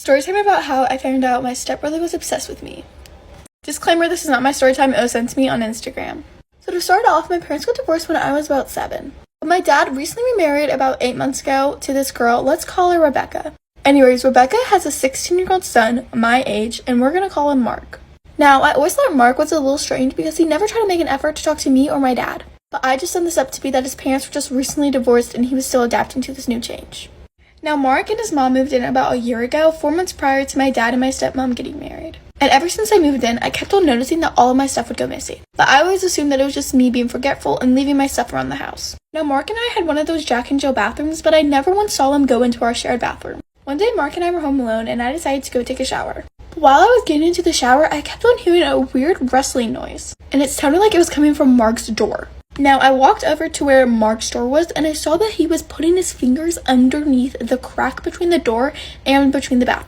Story time about how I found out my stepbrother was obsessed with me. Disclaimer, this is not my story time, it was sent to me on Instagram. So to start off, my parents got divorced when I was about 7. But my dad recently remarried about 8 months ago to this girl, let's call her Rebecca. Anyways, Rebecca has a 16-year-old son, my age, and we're gonna call him Mark. Now, I always thought Mark was a little strange because he never tried to make an effort to talk to me or my dad. But I just summed this up to be that his parents were just recently divorced and he was still adapting to this new change. Now, Mark and his mom moved in about a year ago, 4 months prior to my dad and my stepmom getting married. And ever since I moved in, I kept on noticing that all of my stuff would go missing. But I always assumed that it was just me being forgetful and leaving my stuff around the house. Now, Mark and I had one of those Jack and Jill bathrooms, but I never once saw him go into our shared bathroom. One day, Mark and I were home alone, and I decided to go take a shower. But while I was getting into the shower, I kept on hearing a weird rustling noise, and it sounded like it was coming from Mark's door. Now, I walked over to where Mark's door was, and I saw that he was putting his fingers underneath the crack between the door and between the bath.